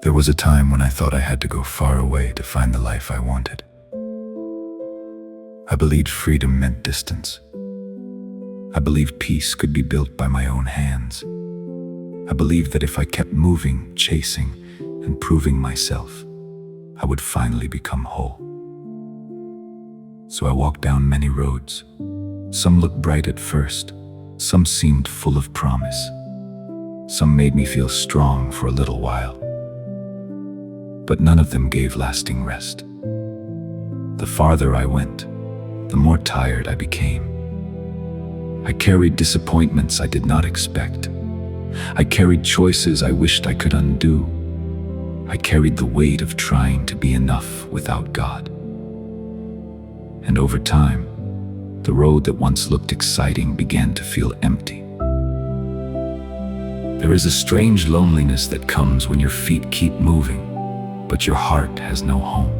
There was a time when I thought I had to go far away to find the life I wanted. I believed freedom meant distance. I believed peace could be built by my own hands. I believed that if I kept moving, chasing, and proving myself, I would finally become whole. So I walked down many roads. Some looked bright at first. Some seemed full of promise. Some made me feel strong for a little while. But none of them gave lasting rest. The farther I went, the more tired I became. I carried disappointments I did not expect. I carried choices I wished I could undo. I carried the weight of trying to be enough without God. And over time, the road that once looked exciting began to feel empty. There is a strange loneliness that comes when your feet keep moving, but your heart has no home.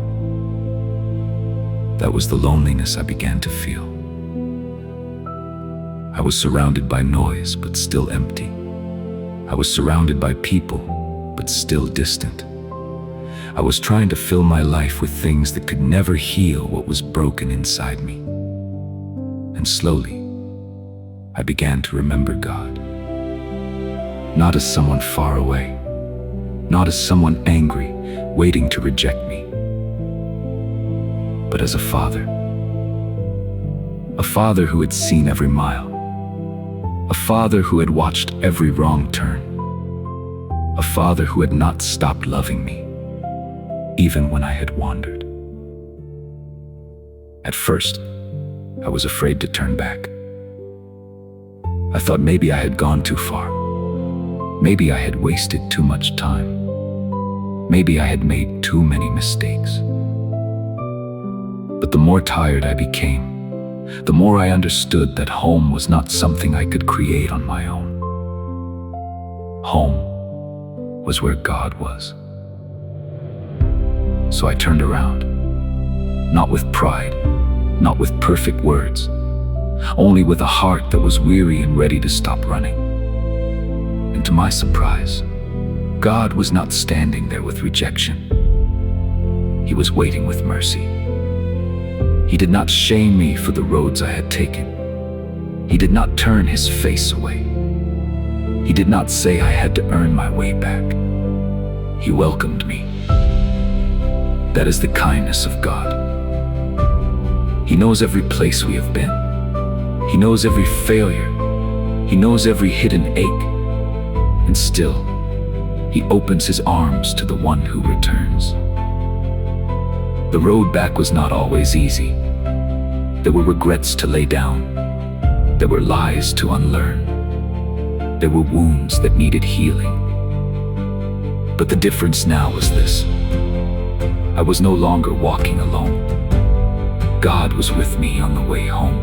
That was the loneliness I began to feel. I was surrounded by noise, but still empty. I was surrounded by people, but still distant. I was trying to fill my life with things that could never heal what was broken inside me. And slowly, I began to remember God. Not as someone far away, not as someone angry, waiting to reject me, but as a father. A father who had seen every mile. A father who had watched every wrong turn. A father who had not stopped loving me, even when I had wandered. At first, I was afraid to turn back. I thought maybe I had gone too far. Maybe I had wasted too much time. Maybe I had made too many mistakes. But the more tired I became, the more I understood that home was not something I could create on my own. Home was where God was. So I turned around, not with pride, not with perfect words, only with a heart that was weary and ready to stop running. And to my surprise, God was not standing there with rejection. He was waiting with mercy. He did not shame me for the roads I had taken. He did not turn his face away. He did not say I had to earn my way back. He welcomed me. That is the kindness of God. He knows every place we have been. He knows every failure. He knows every hidden ache. And still, he opens his arms to the one who returns. The road back was not always easy. There were regrets to lay down. There were lies to unlearn. There were wounds that needed healing. But the difference now was this. I was no longer walking alone. God was with me on the way home.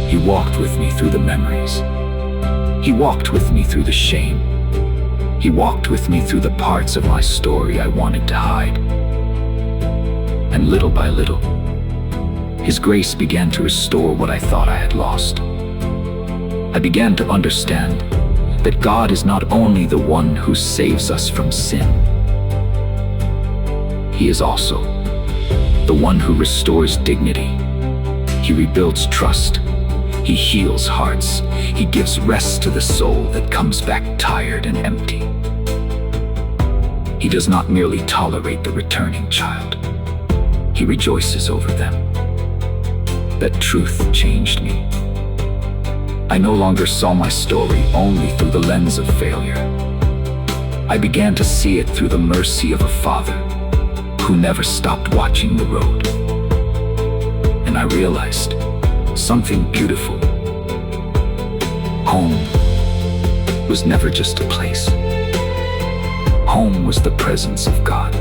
He walked with me through the memories. He walked with me through the shame. He walked with me through the parts of my story I wanted to hide. And little by little, his grace began to restore what I thought I had lost. I began to understand that God is not only the one who saves us from sin, he is also the one who restores dignity. He rebuilds trust. He heals hearts. He gives rest to the soul that comes back tired and empty. He does not merely tolerate the returning child. He rejoices over them. That truth changed me. I no longer saw my story only through the lens of failure. I began to see it through the mercy of a father who never stopped watching the road. And I realized something beautiful. Home was never just a place. Home was the presence of God.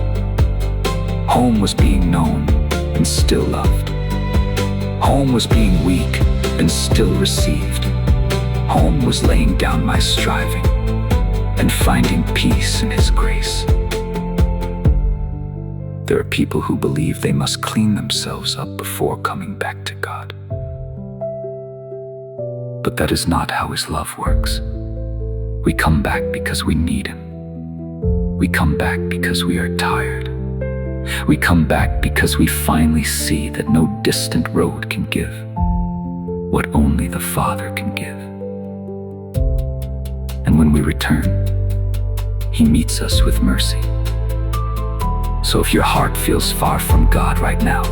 Home was being known and still loved. Home was being weak and still received. Home was laying down my striving and finding peace in his grace. There are people who believe they must clean themselves up before coming back to God. But that is not how his love works. We come back because we need him. We come back because we are tired. We come back because we finally see that no distant road can give what only the Father can give. And when we return, He meets us with mercy. So if your heart feels far from God right now,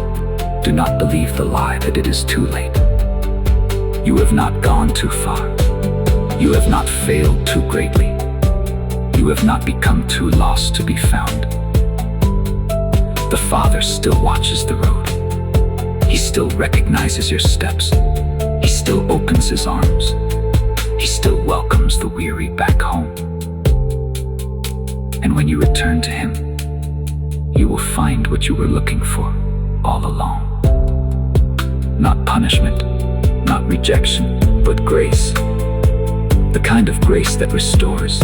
do not believe the lie that it is too late. You have not gone too far. You have not failed too greatly. You have not become too lost to be found. The Father still watches the road. He still recognizes your steps. He still opens His arms. He still welcomes the weary back home. And when you return to Him, you will find what you were looking for all along. Not punishment, not rejection, but grace. The kind of grace that restores,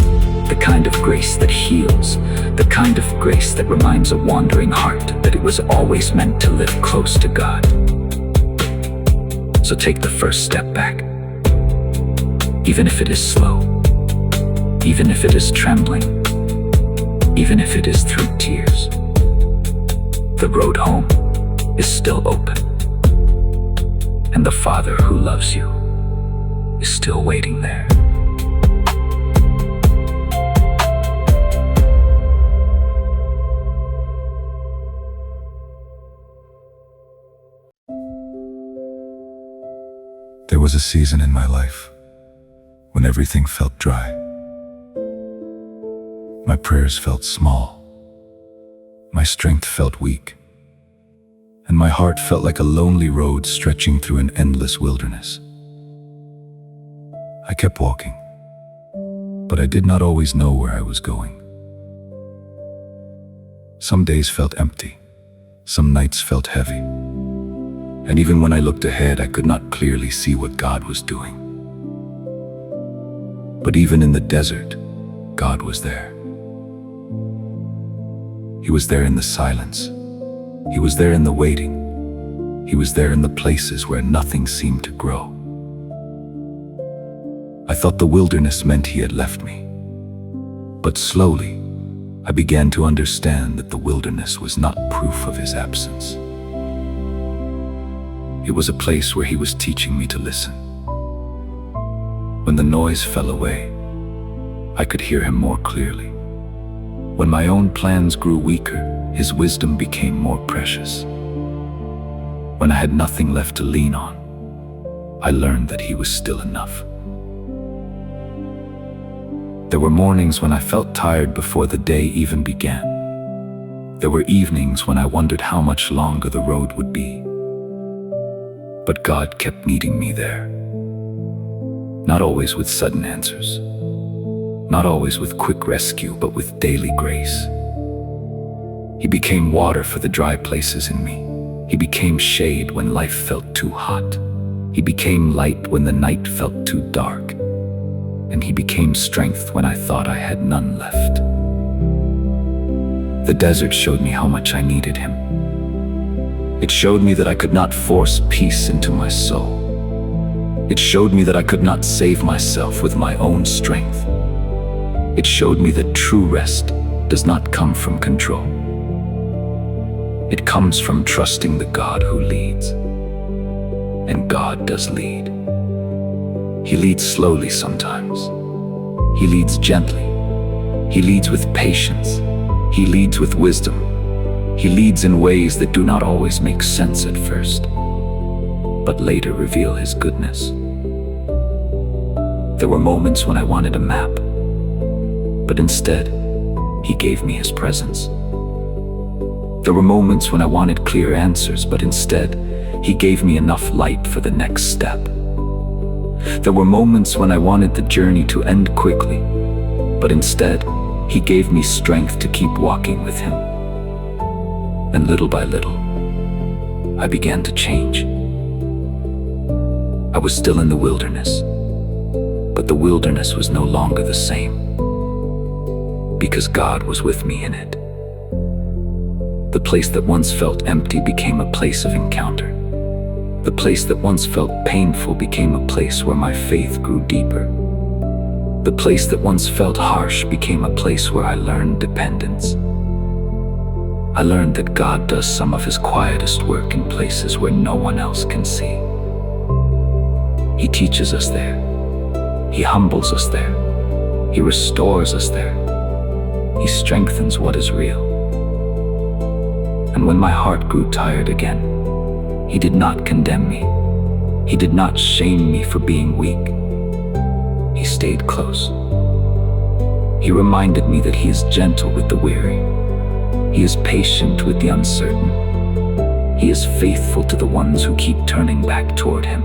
the kind of grace that heals, the kind of grace that reminds a wandering heart that it was always meant to live close to God. So take the first step back, even if it is slow, even if it is trembling, even if it is through tears. The road home is still open, and the Father who loves you is still waiting there. There was a season in my life when everything felt dry. My prayers felt small. My strength felt weak. And my heart felt like a lonely road stretching through an endless wilderness. I kept walking, but I did not always know where I was going. Some days felt empty. Some nights felt heavy. And even when I looked ahead, I could not clearly see what God was doing. But even in the desert, God was there. He was there in the silence. He was there in the waiting. He was there in the places where nothing seemed to grow. I thought the wilderness meant He had left me. But slowly, I began to understand that the wilderness was not proof of His absence. It was a place where He was teaching me to listen. When the noise fell away, I could hear Him more clearly. When my own plans grew weaker, His wisdom became more precious. When I had nothing left to lean on, I learned that He was still enough. There were mornings when I felt tired before the day even began. There were evenings when I wondered how much longer the road would be. But God kept meeting me there. Not always with sudden answers. Not always with quick rescue, but with daily grace. He became water for the dry places in me. He became shade when life felt too hot. He became light when the night felt too dark. And He became strength when I thought I had none left. The desert showed me how much I needed Him. It showed me that I could not force peace into my soul. It showed me that I could not save myself with my own strength. It showed me that true rest does not come from control. It comes from trusting the God who leads. And God does lead. He leads slowly sometimes. He leads gently. He leads with patience. He leads with wisdom. He leads in ways that do not always make sense at first, but later reveal His goodness. There were moments when I wanted a map, but instead, He gave me His presence. There were moments when I wanted clear answers, but instead, He gave me enough light for the next step. There were moments when I wanted the journey to end quickly, but instead, He gave me strength to keep walking with Him. And little by little, I began to change. I was still in the wilderness, but the wilderness was no longer the same, because God was with me in it. The place that once felt empty became a place of encounter. The place that once felt painful became a place where my faith grew deeper. The place that once felt harsh became a place where I learned dependence. I learned that God does some of his quietest work in places where no one else can see. He teaches us there. He humbles us there. He restores us there. He strengthens what is real. And when my heart grew tired again, he did not condemn me. He did not shame me for being weak. He stayed close. He reminded me that he is gentle with the weary. He is patient with the uncertain. He is faithful to the ones who keep turning back toward him.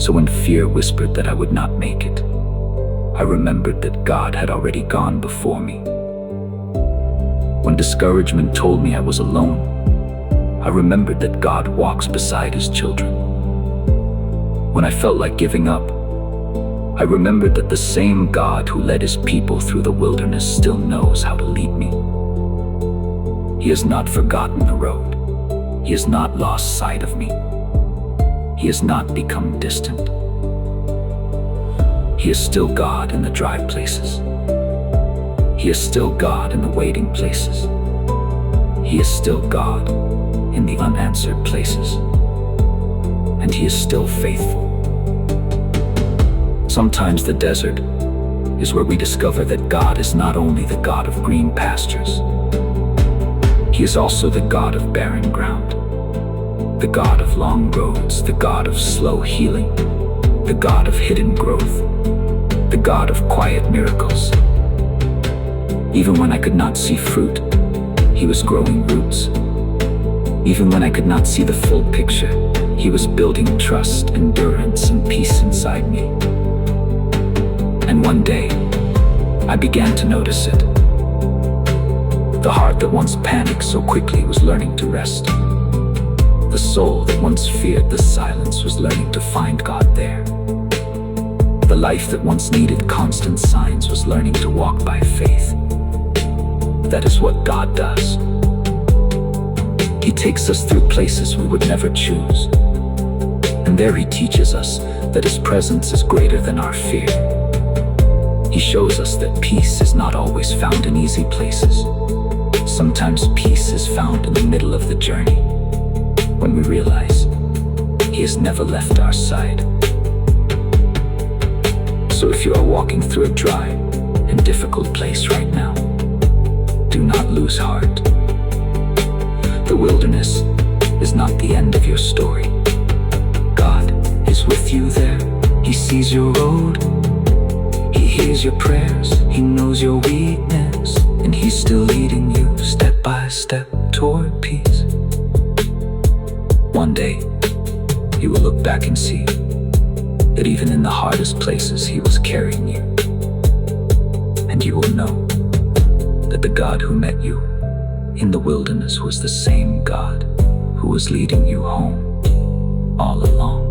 So when fear whispered that I would not make it, I remembered that God had already gone before me. When discouragement told me I was alone, I remembered that God walks beside his children. When I felt like giving up, I remembered that the same God who led his people through the wilderness still knows how to lead me. He has not forgotten the road. He has not lost sight of me. He has not become distant. He is still God in the dry places. He is still God in the waiting places. He is still God in the unanswered places. And he is still faithful. Sometimes the desert is where we discover that God is not only the God of green pastures, he is also the God of barren ground, the God of long roads, the God of slow healing, the God of hidden growth, the God of quiet miracles. Even when I could not see fruit, he was growing roots. Even when I could not see the full picture, he was building trust, endurance, and peace inside me. And one day, I began to notice it. The heart that once panicked so quickly was learning to rest. The soul that once feared the silence was learning to find God there. The life that once needed constant signs was learning to walk by faith. That is what God does. He takes us through places we would never choose. And there he teaches us that his presence is greater than our fear. He shows us that peace is not always found in easy places. Sometimes peace is found in the middle of the journey, when we realize he has never left our side. So if you are walking through a dry and difficult place right now, do not lose heart. The wilderness is not the end of your story. God is with you there. He sees your road. He hears your prayers. He knows your weakness. And he's still leading you step by step toward peace. One day, you will look back and see that even in the hardest places he was carrying you. And you will know that the God who met you in the wilderness was the same God who was leading you home all along.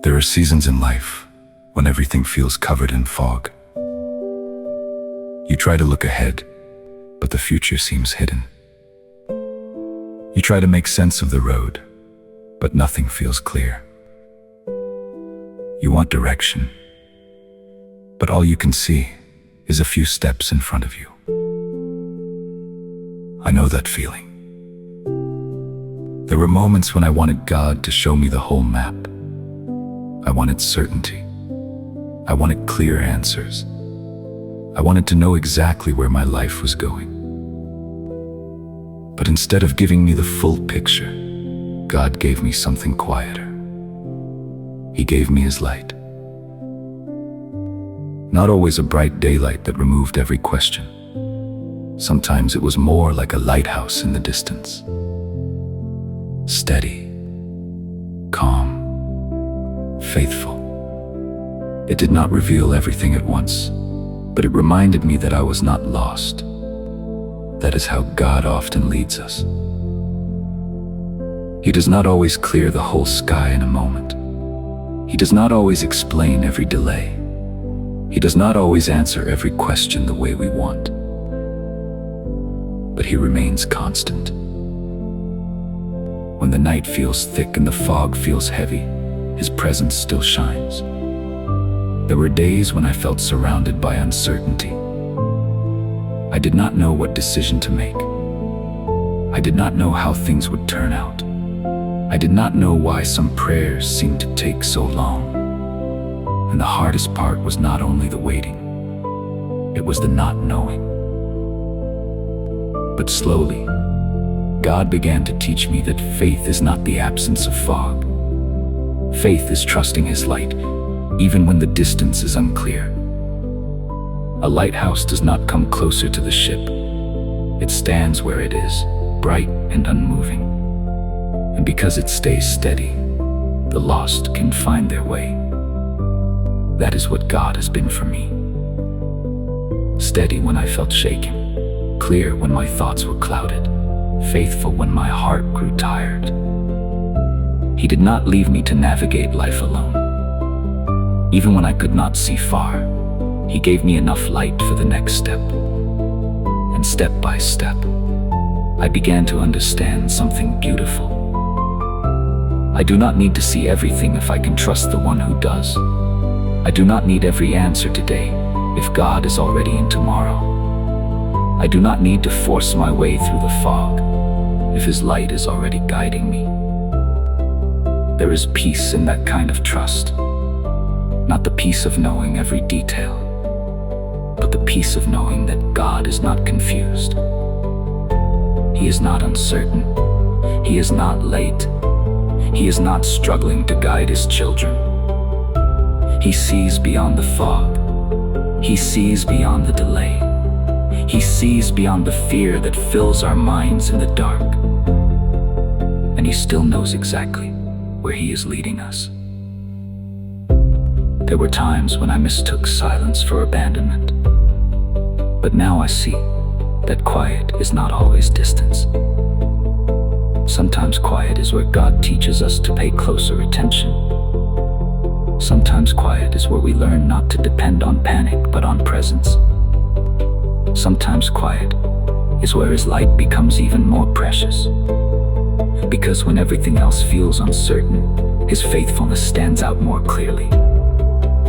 There are seasons in life when everything feels covered in fog. You try to look ahead, but the future seems hidden. You try to make sense of the road, but nothing feels clear. You want direction, but all you can see is a few steps in front of you. I know that feeling. There were moments when I wanted God to show me the whole map. I wanted certainty. I wanted clear answers. I wanted to know exactly where my life was going. But instead of giving me the full picture, God gave me something quieter. He gave me his light. Not always a bright daylight that removed every question. Sometimes it was more like a lighthouse in the distance. Steady, calm, faithful. It did not reveal everything at once, but it reminded me that I was not lost. That is how God often leads us. He does not always clear the whole sky in a moment. He does not always explain every delay. He does not always answer every question the way we want. but he remains constant. When the night feels thick and the fog feels heavy, his presence still shines. There were days when I felt surrounded by uncertainty. I did not know what decision to make. I did not know how things would turn out. I did not know why some prayers seemed to take so long. And the hardest part was not only the waiting, it was the not knowing. But slowly, God began to teach me that faith is not the absence of fog. Faith is trusting His light, even when the distance is unclear. A lighthouse does not come closer to the ship. It stands where it is, bright and unmoving. And because it stays steady, the lost can find their way. That is what God has been for me. Steady when I felt shaken, clear when my thoughts were clouded, faithful when my heart grew tired. He did not leave me to navigate life alone. Even when I could not see far, He gave me enough light for the next step. And step by step, I began to understand something beautiful. I do not need to see everything if I can trust the one who does. I do not need every answer today if God is already in tomorrow. I do not need to force my way through the fog if His light is already guiding me. There is peace in that kind of trust. Not the peace of knowing every detail, but the peace of knowing that God is not confused. He is not uncertain. He is not late. He is not struggling to guide His children. He sees beyond the fog. He sees beyond the delay. He sees beyond the fear that fills our minds in the dark. And He still knows exactly where He is leading us. There were times when I mistook silence for abandonment. But now I see that quiet is not always distance. Sometimes quiet is where God teaches us to pay closer attention. Sometimes quiet is where we learn not to depend on panic but on presence. Sometimes quiet is where His light becomes even more precious. Because when everything else feels uncertain, His faithfulness stands out more clearly.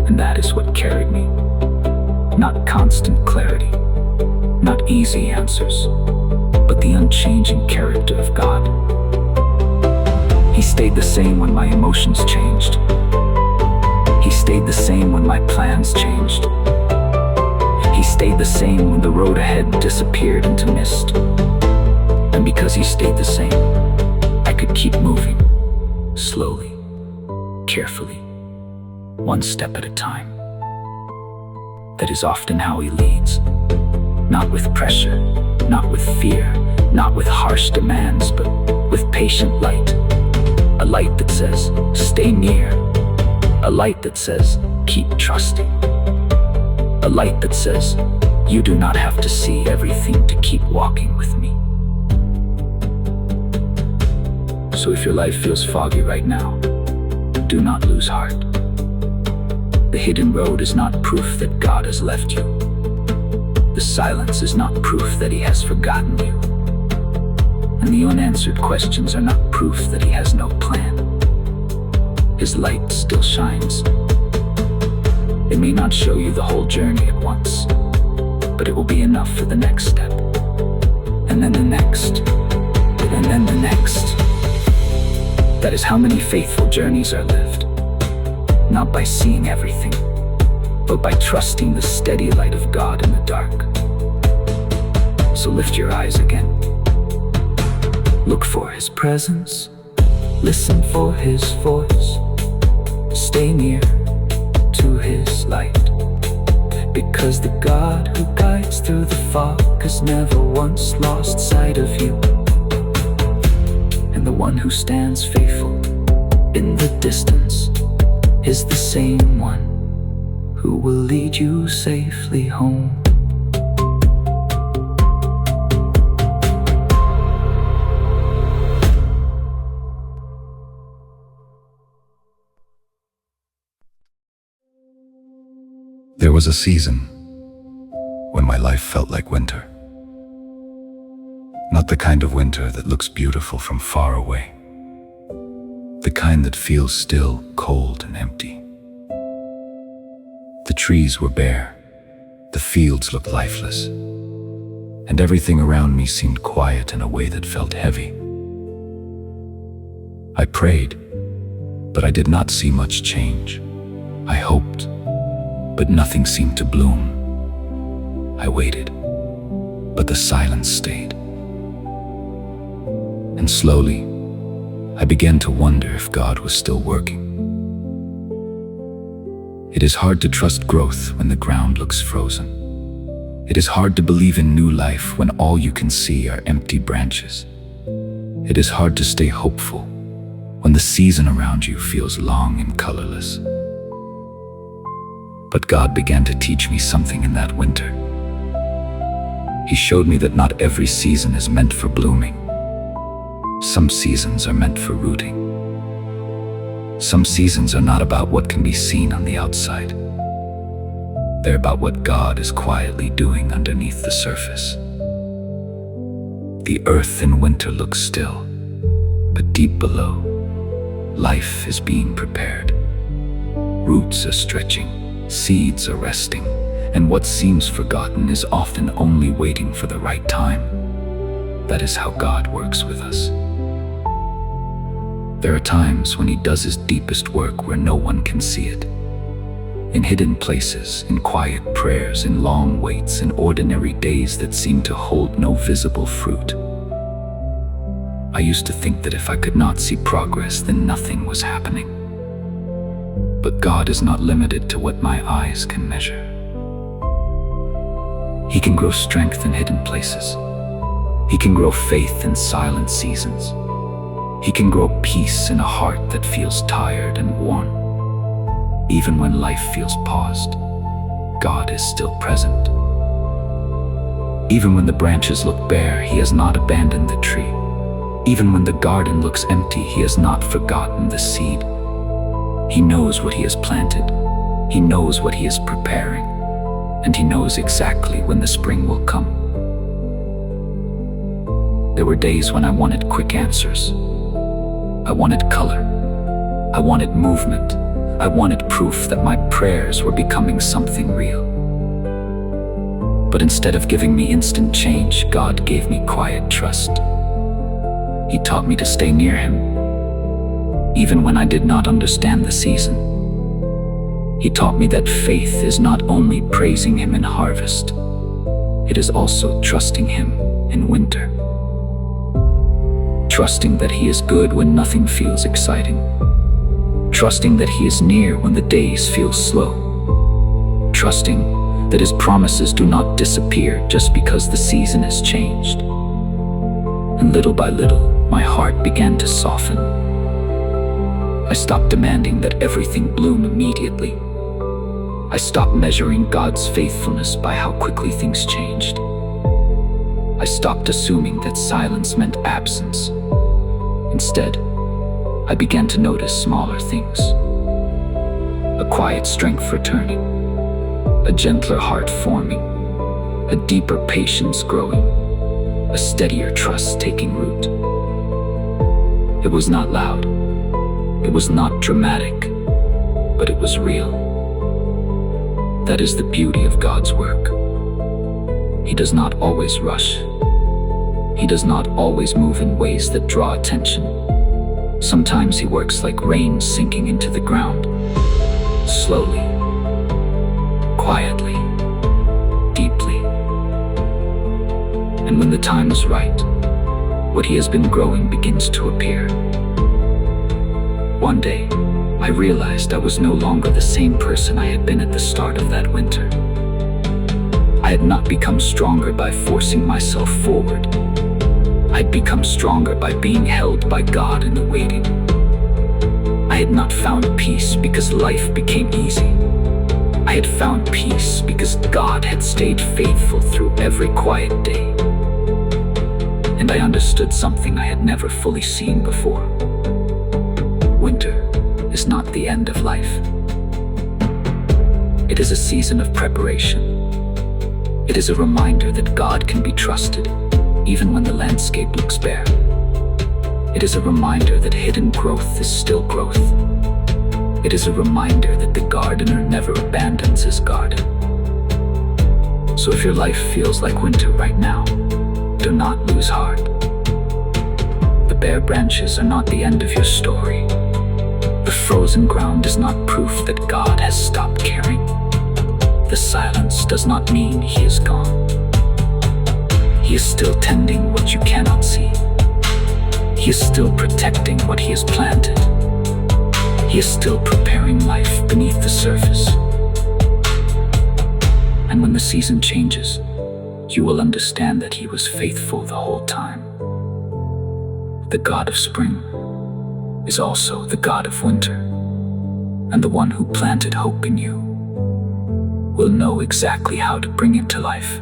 And that is what carried me. Not constant clarity, not easy answers, but the unchanging character of God. He stayed the same when my emotions changed. He stayed the same when my plans changed. He stayed the same when the road ahead disappeared into mist. And because He stayed the same, I could keep moving, slowly, carefully, one step at a time. That is often how He leads. Not with pressure, not with fear, not with harsh demands, but with patient light. A light that says, stay near. A light that says, keep trusting. A light that says, you do not have to see everything to keep walking with me. So if your life feels foggy right now, do not lose heart. The hidden road is not proof that God has left you. The silence is not proof that He has forgotten you. And the unanswered questions are not proof that He has no plan. His light still shines. It may not show you the whole journey at once, but it will be enough for the next step. And then the next, and then the next. That is how many faithful journeys are lived. Not by seeing everything, but by trusting the steady light of God in the dark. So lift your eyes again. Look for His presence. Listen for His voice. Stay near to His light. Because the God who guides through the fog has never once lost sight of you. And the one who stands faithful in the distance is the same one who will lead you safely home. There was a season when my life felt like winter. Not the kind of winter that looks beautiful from far away. The kind that feels still, cold, and empty. The trees were bare, the fields looked lifeless, and everything around me seemed quiet in a way that felt heavy. I prayed, but I did not see much change. I hoped, but nothing seemed to bloom. I waited, but the silence stayed. And slowly, I began to wonder if God was still working. It is hard to trust growth when the ground looks frozen. It is hard to believe in new life when all you can see are empty branches. It is hard to stay hopeful when the season around you feels long and colorless. But God began to teach me something in that winter. He showed me that not every season is meant for blooming. Some seasons are meant for rooting. Some seasons are not about what can be seen on the outside. They're about what God is quietly doing underneath the surface. The earth in winter looks still, but deep below, life is being prepared. Roots are stretching, seeds are resting, and what seems forgotten is often only waiting for the right time. That is how God works with us. There are times when He does His deepest work where no one can see it. In hidden places, in quiet prayers, in long waits, in ordinary days that seem to hold no visible fruit. I used to think that if I could not see progress, then nothing was happening. But God is not limited to what my eyes can measure. He can grow strength in hidden places. He can grow faith in silent seasons. He can grow peace in a heart that feels tired and worn. Even when life feels paused, God is still present. Even when the branches look bare, He has not abandoned the tree. Even when the garden looks empty, He has not forgotten the seed. He knows what He has planted. He knows what He is preparing. And He knows exactly when the spring will come. There were days when I wanted quick answers. I wanted color. I wanted movement. I wanted proof that my prayers were becoming something real. But instead of giving me instant change, God gave me quiet trust. He taught me to stay near Him, even when I did not understand the season. He taught me that faith is not only praising Him in harvest, it is also trusting Him in winter. Trusting that He is good when nothing feels exciting. Trusting that He is near when the days feel slow. Trusting that His promises do not disappear just because the season has changed. And little by little, my heart began to soften. I stopped demanding that everything bloom immediately. I stopped measuring God's faithfulness by how quickly things changed. I stopped assuming that silence meant absence. Instead, I began to notice smaller things. A quiet strength returning, a gentler heart forming, a deeper patience growing, a steadier trust taking root. It was not loud, it was not dramatic, but it was real. That is the beauty of God's work. He does not always rush. He does not always move in ways that draw attention. Sometimes He works like rain sinking into the ground, slowly, quietly, deeply. And when the time is right, what He has been growing begins to appear. One day, I realized I was no longer the same person I had been at the start of that winter. I had not become stronger by forcing myself forward. I had become stronger by being held by God in the waiting. I had not found peace because life became easy. I had found peace because God had stayed faithful through every quiet day. And I understood something I had never fully seen before. Winter is not the end of life. It is a season of preparation. It is a reminder that God can be trusted, even when the landscape looks bare. It is a reminder that hidden growth is still growth. It is a reminder that the gardener never abandons his garden. So if your life feels like winter right now, do not lose heart. The bare branches are not the end of your story. The frozen ground is not proof that God has stopped caring. The silence does not mean He is gone. He is still tending what you cannot see. He is still protecting what He has planted. He is still preparing life beneath the surface. And when the season changes, you will understand that He was faithful the whole time. The God of spring is also the God of winter, and the one who planted hope in you will know exactly how to bring it to life.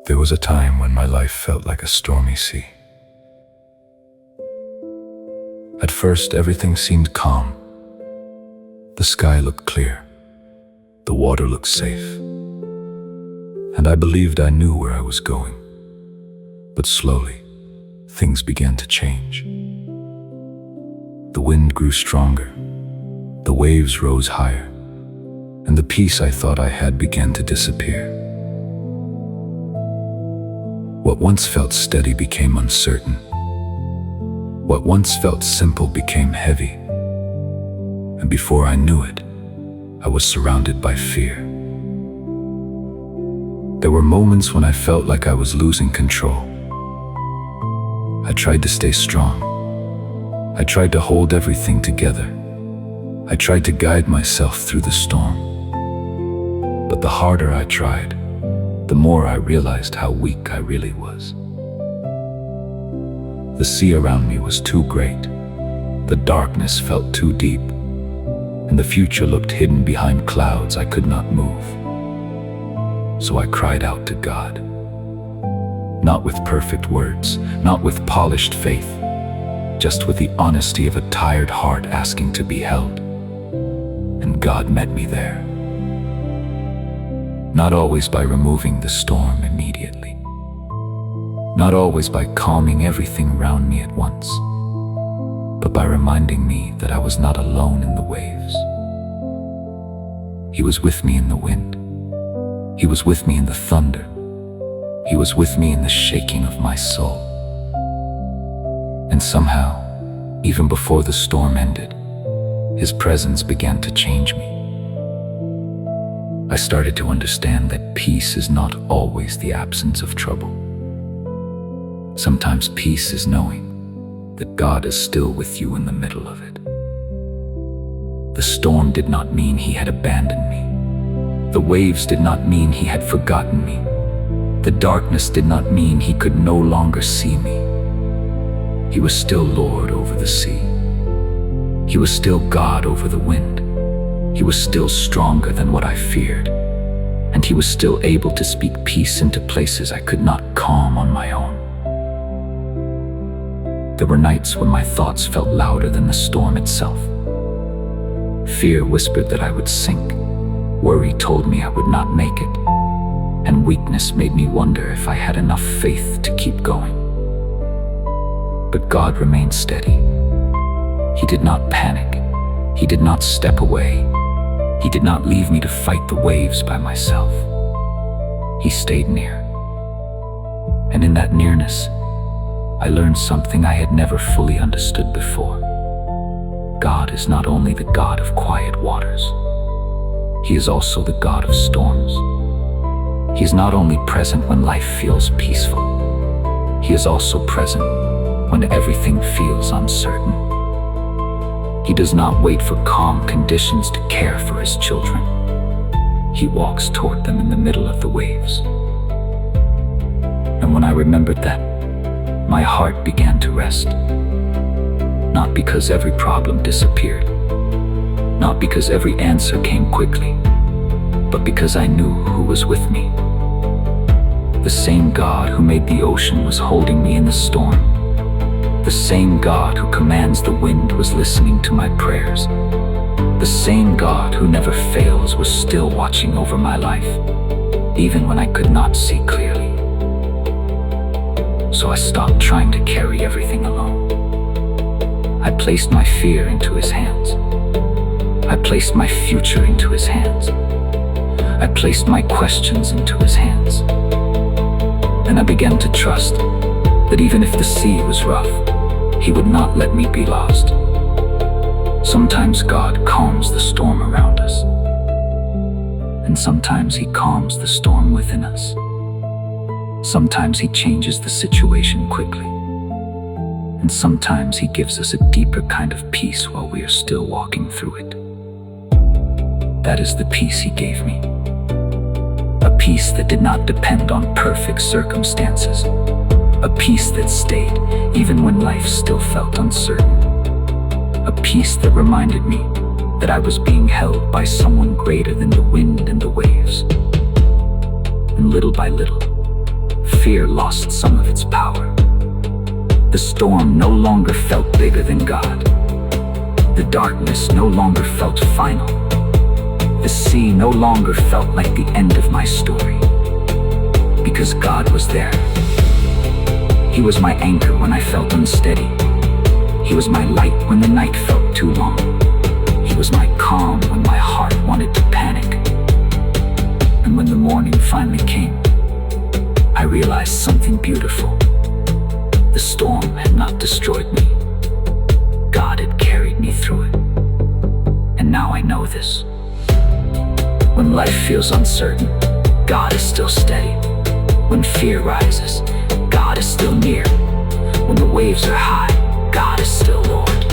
There was a time when my life felt like a stormy sea. At first, everything seemed calm. The sky looked clear. The water looked safe. And I believed I knew where I was going. But slowly, things began to change. The wind grew stronger. The waves rose higher. And the peace I thought I had began to disappear. What once felt steady became uncertain. What once felt simple became heavy. And before I knew it, I was surrounded by fear. There were moments when I felt like I was losing control. I tried to stay strong. I tried to hold everything together. I tried to guide myself through the storm. But the harder I tried, the more I realized how weak I really was. The sea around me was too great. The darkness felt too deep. And the future looked hidden behind clouds I could not move. So I cried out to God. Not with perfect words, not with polished faith, just with the honesty of a tired heart asking to be held. And God met me there. Not always by removing the storm immediately. Not always by calming everything around me at once, but by reminding me that I was not alone in the waves. He was with me in the wind. He was with me in the thunder. He was with me in the shaking of my soul. And somehow, even before the storm ended, His presence began to change me. I started to understand that peace is not always the absence of trouble. Sometimes peace is knowing that God is still with you in the middle of it. The storm did not mean He had abandoned me. The waves did not mean He had forgotten me. The darkness did not mean He could no longer see me. He was still Lord over the sea. He was still God over the wind. He was still stronger than what I feared, and He was still able to speak peace into places I could not calm on my own. There were nights when my thoughts felt louder than the storm itself. Fear whispered that I would sink. Worry told me I would not make it. And weakness made me wonder if I had enough faith to keep going. But God remained steady. He did not panic. He did not step away. He did not leave me to fight the waves by myself. He stayed near. And in that nearness, I learned something I had never fully understood before. God is not only the God of quiet waters. He is also the God of storms. He is not only present when life feels peaceful. He is also present when everything feels uncertain. He does not wait for calm conditions to care for His children. He walks toward them in the middle of the waves. And when I remembered that, my heart began to rest. Not because every problem disappeared, not because every answer came quickly, but because I knew who was with me. The same God who made the ocean was holding me in the storm. The The same God who commands the wind was listening to my prayers. The same God who never fails was still watching over my life, even when I could not see clearly. So I stopped trying to carry everything alone. I placed my fear into His hands. I placed my future into His hands. I placed my questions into His hands. And I began to trust that even if the sea was rough, He would not let me be lost. Sometimes God calms the storm around us, and sometimes He calms the storm within us. Sometimes He changes the situation quickly, and sometimes He gives us a deeper kind of peace while we are still walking through it. That is the peace He gave me. A peace that did not depend on perfect circumstances. A peace that stayed even when life still felt uncertain. A peace that reminded me that I was being held by someone greater than the wind and the waves. And little by little, fear lost some of its power. The storm no longer felt bigger than God. The darkness no longer felt final. The sea no longer felt like the end of my story. Because God was there. He was my anchor when I felt unsteady. He was my light when the night felt too long. He was my calm when my heart wanted to panic. And when the morning finally came, I realized something beautiful. The storm had not destroyed me. God had carried me through it. And now I know this. When life feels uncertain, God is still steady. When fear rises, God is still near. When the waves are high, God is still Lord.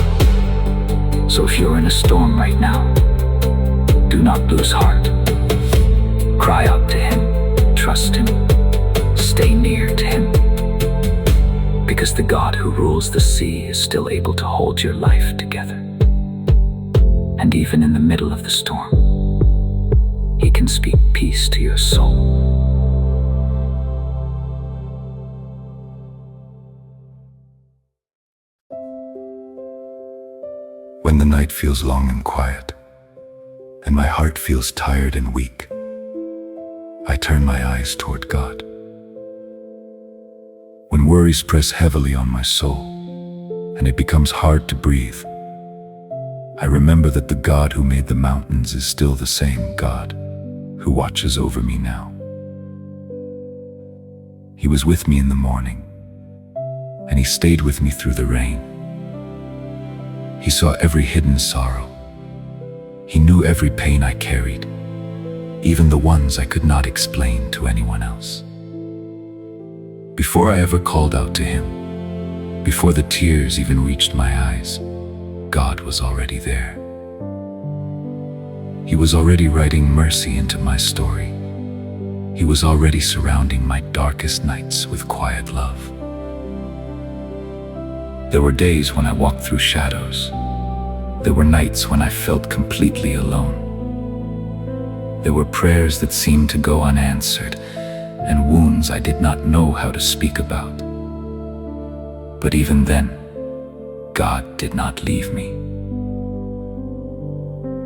So if you're in a storm right now, do not lose heart. Cry out to Him, trust Him, stay near to Him. Because the God who rules the sea is still able to hold your life together. And even in the middle of the storm, He can speak peace to your soul. When the night feels long and quiet, and my heart feels tired and weak, I turn my eyes toward God. When worries press heavily on my soul, and it becomes hard to breathe, I remember that the God who made the mountains is still the same God who watches over me now. He was with me in the morning, and He stayed with me through the rain. He saw every hidden sorrow. He knew every pain I carried, even the ones I could not explain to anyone else. Before I ever called out to Him, before the tears even reached my eyes, God was already there. He was already writing mercy into my story. He was already surrounding my darkest nights with quiet love. There were days when I walked through shadows. There were nights when I felt completely alone. There were prayers that seemed to go unanswered, and wounds I did not know how to speak about. But even then, God did not leave me.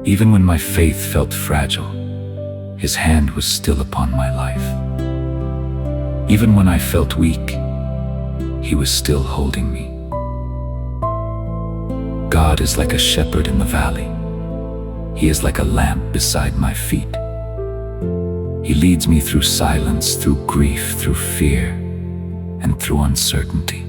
Even when my faith felt fragile, His hand was still upon my life. Even when I felt weak, He was still holding me. God is like a shepherd in the valley. He is like a lamp beside my feet. He leads me through silence, through grief, through fear, and through uncertainty.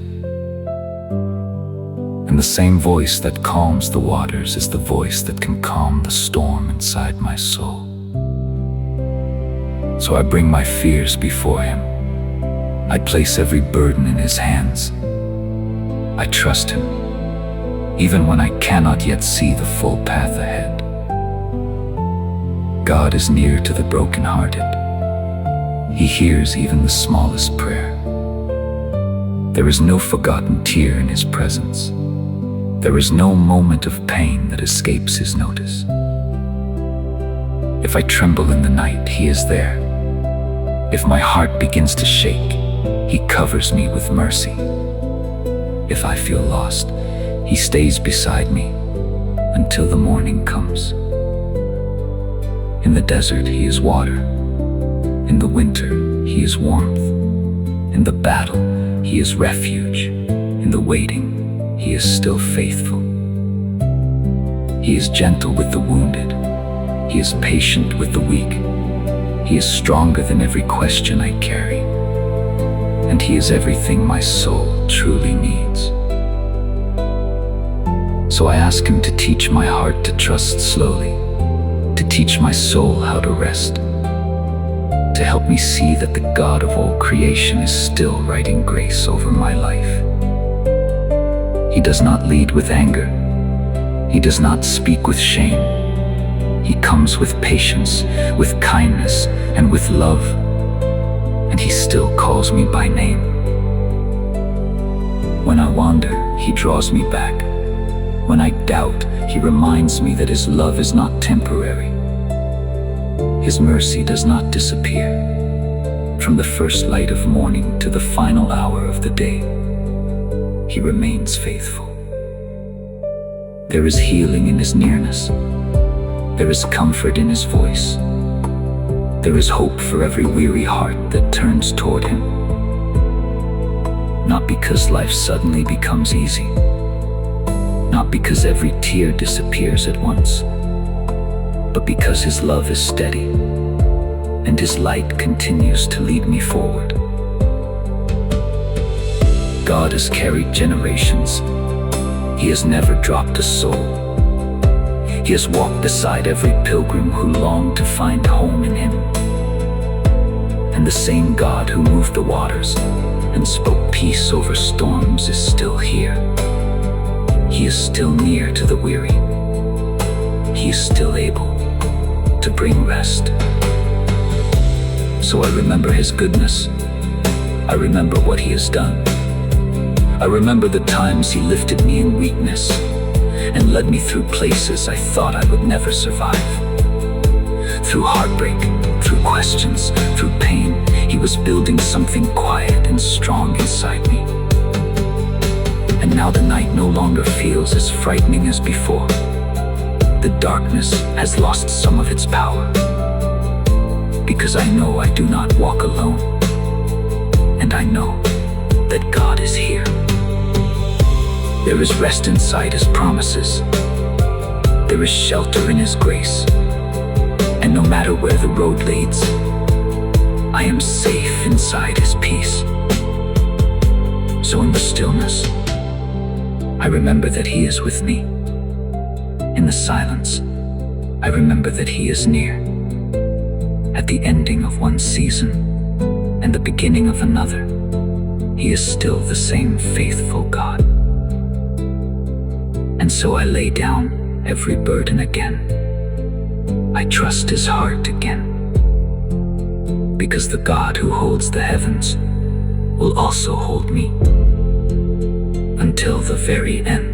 And the same voice that calms the waters is the voice that can calm the storm inside my soul. So I bring my fears before Him. I place every burden in His hands. I trust Him, even when I cannot yet see the full path ahead. God is near to the brokenhearted. He hears even the smallest prayer. There is no forgotten tear in His presence. There is no moment of pain that escapes His notice. If I tremble in the night, He is there. If my heart begins to shake, He covers me with mercy. If I feel lost, He stays beside me until the morning comes. In the desert, He is water. In the winter, He is warmth. In the battle, He is refuge. In the waiting, He is still faithful. He is gentle with the wounded. He is patient with the weak. He is stronger than every question I carry. And He is everything my soul truly needs. So I ask Him to teach my heart to trust slowly, to teach my soul how to rest, to help me see that the God of all creation is still writing grace over my life. He does not lead with anger. He does not speak with shame. He comes with patience, with kindness, and with love. And He still calls me by name. When I wander, He draws me back. When I doubt, He reminds me that His love is not temporary. His mercy does not disappear. From the first light of morning to the final hour of the day, He remains faithful. There is healing in His nearness. There is comfort in His voice. There is hope for every weary heart that turns toward Him. Not because life suddenly becomes easy. Not because every tear disappears at once. But because His love is steady, and His light continues to lead me forward. God has carried generations. He has never dropped a soul. He has walked beside every pilgrim who longed to find home in Him. And the same God who moved the waters and spoke peace over storms is still here. He is still near to the weary. He is still able to bring rest. So I remember His goodness. I remember what He has done. I remember the times He lifted me in weakness and led me through places I thought I would never survive. Through heartbreak, through questions, through pain, He was building something quiet and strong inside me. And now the night no longer feels as frightening as before. The darkness has lost some of its power. Because I know I do not walk alone. And I know that God is here. There is rest inside His promises. There is shelter in His grace. And no matter where the road leads, I am safe inside His peace. So in the stillness, I remember that He is with me. In the silence, I remember that He is near. At the ending of one season and the beginning of another, He is still the same faithful God. And so I lay down every burden again. I trust His heart again. Because the God who holds the heavens will also hold me until the very end.